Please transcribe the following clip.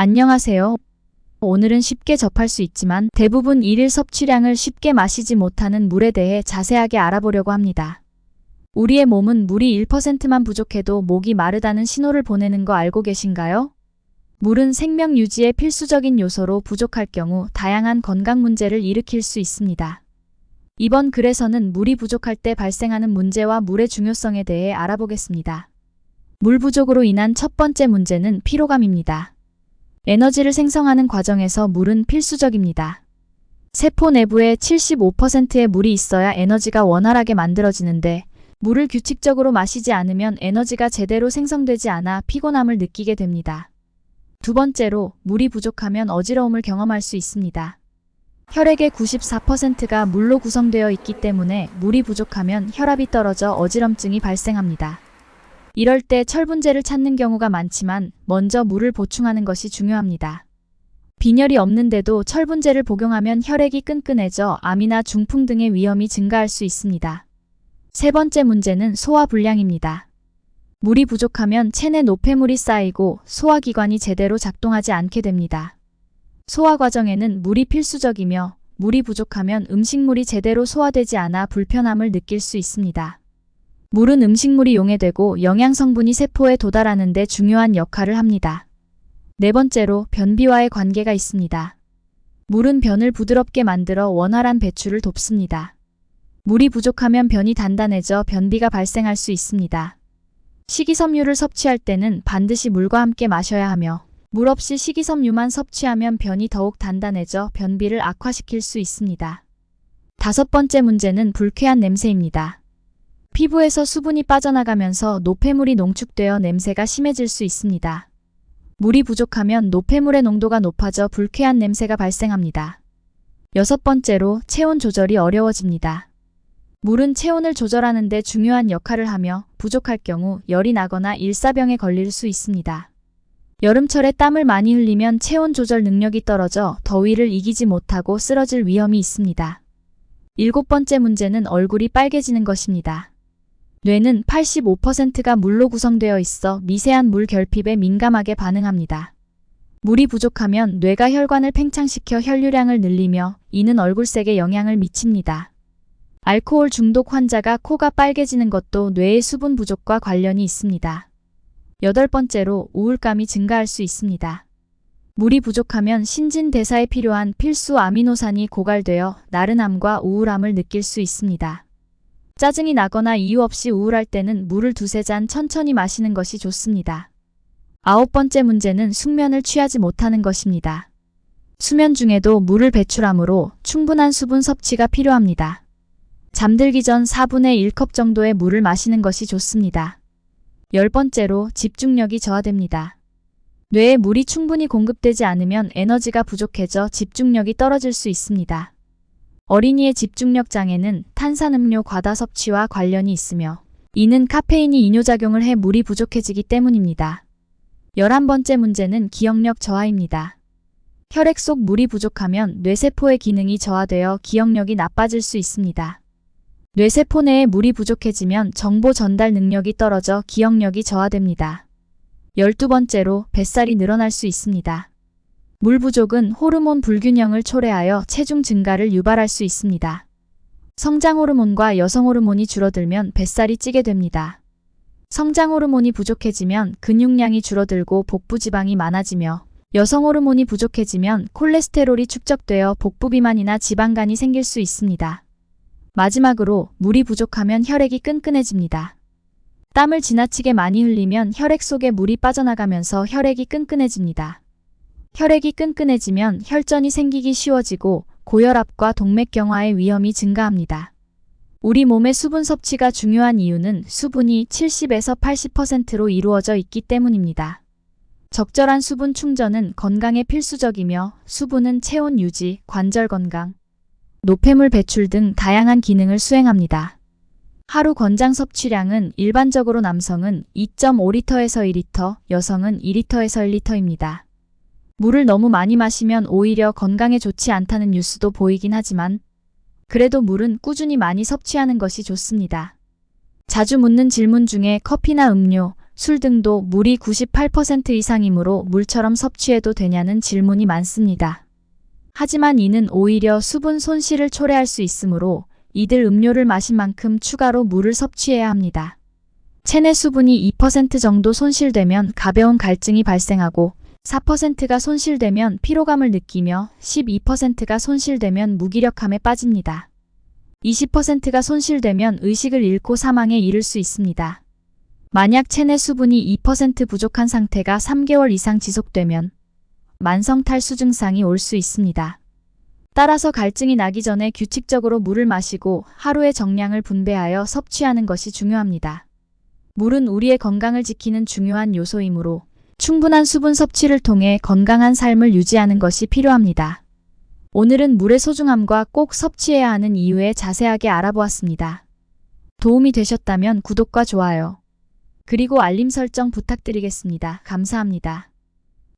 안녕하세요. 오늘은 쉽게 접할 수 있지만 대부분 일일 섭취량을 쉽게 마시지 못하는 물에 대해 자세하게 알아보려고 합니다. 우리의 몸은 물이 1%만 부족해도 목이 마르다는 신호를 보내는 거 알고 계신가요? 물은 생명 유지의 필수적인 요소로 부족할 경우 다양한 건강 문제를 일으킬 수 있습니다. 이번 글에서는 물이 부족할 때 발생하는 문제와 물의 중요성에 대해 알아보겠습니다. 물 부족으로 인한 첫 번째 문제는 피로감입니다. 에너지를 생성하는 과정에서 물은 필수적입니다. 세포 내부에 75%의 물이 있어야 에너지가 원활하게 만들어지는데 물을 규칙적으로 마시지 않으면 에너지가 제대로 생성되지 않아 피곤함을 느끼게 됩니다. 두 번째로, 물이 부족하면 어지러움을 경험할 수 있습니다. 혈액의 94%가 물로 구성되어 있기 때문에 물이 부족하면 혈압이 떨어져 어지럼증이 발생합니다. 이럴 때 철분제를 찾는 경우가 많지만 먼저 물을 보충하는 것이 중요합니다. 빈혈이 없는데도 철분제를 복용하면 혈액이 끈끈해져 암이나 중풍 등의 위험이 증가할 수 있습니다. 세 번째 문제는 소화불량입니다. 물이 부족하면 체내 노폐물이 쌓이고 소화기관이 제대로 작동하지 않게 됩니다. 소화 과정에는 물이 필수적이며 물이 부족하면 음식물이 제대로 소화되지 않아 불편함을 느낄 수 있습니다. 물은 음식물이 용해되고 영양성분이 세포에 도달하는 데 중요한 역할을 합니다. 네 번째로, 변비와의 관계가 있습니다. 물은 변을 부드럽게 만들어 원활한 배출을 돕습니다. 물이 부족하면 변이 단단해져 변비가 발생할 수 있습니다. 식이섬유를 섭취할 때는 반드시 물과 함께 마셔야 하며 물 없이 식이섬유만 섭취하면 변이 더욱 단단해져 변비를 악화시킬 수 있습니다. 다섯 번째 문제는 불쾌한 냄새입니다. 피부에서 수분이 빠져나가면서 노폐물이 농축되어 냄새가 심해질 수 있습니다. 물이 부족하면 노폐물의 농도가 높아져 불쾌한 냄새가 발생합니다. 여섯 번째로, 체온 조절이 어려워집니다. 물은 체온을 조절하는 데 중요한 역할을 하며 부족할 경우 열이 나거나 일사병에 걸릴 수 있습니다. 여름철에 땀을 많이 흘리면 체온 조절 능력이 떨어져 더위를 이기지 못하고 쓰러질 위험이 있습니다. 일곱 번째 문제는 얼굴이 빨개지는 것입니다. 뇌는 85%가 물로 구성되어 있어 미세한 물 결핍에 민감하게 반응합니다. 물이 부족하면 뇌가 혈관을 팽창시켜 혈류량을 늘리며 이는 얼굴색에 영향을 미칩니다. 알코올 중독 환자가 코가 빨개지는 것도 뇌의 수분 부족과 관련이 있습니다. 여덟 번째로, 우울감이 증가할 수 있습니다. 물이 부족하면 신진대사에 필요한 필수 아미노산이 고갈되어 나른함과 우울함을 느낄 수 있습니다. 짜증이 나거나 이유 없이 우울할 때는 물을 두세 잔 천천히 마시는 것이 좋습니다. 아홉 번째 문제는 숙면을 취하지 못하는 것입니다. 수면 중에도 물을 배출하므로 충분한 수분 섭취가 필요합니다. 잠들기 전 4분의 1컵 정도의 물을 마시는 것이 좋습니다. 열 번째로, 집중력이 저하됩니다. 뇌에 물이 충분히 공급되지 않으면 에너지가 부족해져 집중력이 떨어질 수 있습니다. 어린이의 집중력 장애는 탄산음료 과다 섭취와 관련이 있으며 이는 카페인이 이뇨작용을 해 물이 부족해지기 때문입니다. 11번째 문제는 기억력 저하입니다. 혈액 속 물이 부족하면 뇌세포의 기능이 저하되어 기억력이 나빠질 수 있습니다. 뇌세포 내에 물이 부족해지면 정보 전달 능력이 떨어져 기억력이 저하됩니다. 12번째로, 뱃살이 늘어날 수 있습니다. 물 부족은 호르몬 불균형을 초래하여 체중 증가를 유발할 수 있습니다. 성장 호르몬과 여성 호르몬이 줄어들면 뱃살이 찌게 됩니다. 성장 호르몬이 부족해지면 근육량이 줄어들고 복부 지방이 많아지며 여성 호르몬이 부족해지면 콜레스테롤이 축적되어 복부 비만이나 지방간이 생길 수 있습니다. 마지막으로, 물이 부족하면 혈액이 끈끈해집니다. 땀을 지나치게 많이 흘리면 혈액 속에 물이 빠져나가면서 혈액이 끈끈해집니다. 혈액이 끈끈해지면 혈전이 생기기 쉬워지고 고혈압과 동맥경화의 위험이 증가합니다. 우리 몸의 수분 섭취가 중요한 이유는 수분이 70에서 80%로 이루어져 있기 때문입니다. 적절한 수분 충전은 건강에 필수적이며 수분은 체온 유지, 관절 건강, 노폐물 배출 등 다양한 기능을 수행합니다. 하루 권장 섭취량은 일반적으로 남성은 2.5리터에서 1리터, 여성은 2리터에서 1리터입니다. 물을 너무 많이 마시면 오히려 건강에 좋지 않다는 뉴스도 보이긴 하지만 그래도 물은 꾸준히 많이 섭취하는 것이 좋습니다. 자주 묻는 질문 중에 커피나 음료, 술 등도 물이 98% 이상이므로 물처럼 섭취해도 되냐는 질문이 많습니다. 하지만 이는 오히려 수분 손실을 초래할 수 있으므로 이들 음료를 마신 만큼 추가로 물을 섭취해야 합니다. 체내 수분이 2% 정도 손실되면 가벼운 갈증이 발생하고 4%가 손실되면 피로감을 느끼며 12%가 손실되면 무기력함에 빠집니다. 20%가 손실되면 의식을 잃고 사망에 이를 수 있습니다. 만약 체내 수분이 2% 부족한 상태가 3개월 이상 지속되면 만성 탈수 증상이 올 수 있습니다. 따라서 갈증이 나기 전에 규칙적으로 물을 마시고 하루의 정량을 분배하여 섭취하는 것이 중요합니다. 물은 우리의 건강을 지키는 중요한 요소이므로 충분한 수분 섭취를 통해 건강한 삶을 유지하는 것이 필요합니다. 오늘은 물의 소중함과 꼭 섭취해야 하는 이유에 자세하게 알아보았습니다. 도움이 되셨다면 구독과 좋아요, 그리고 알림 설정 부탁드리겠습니다. 감사합니다.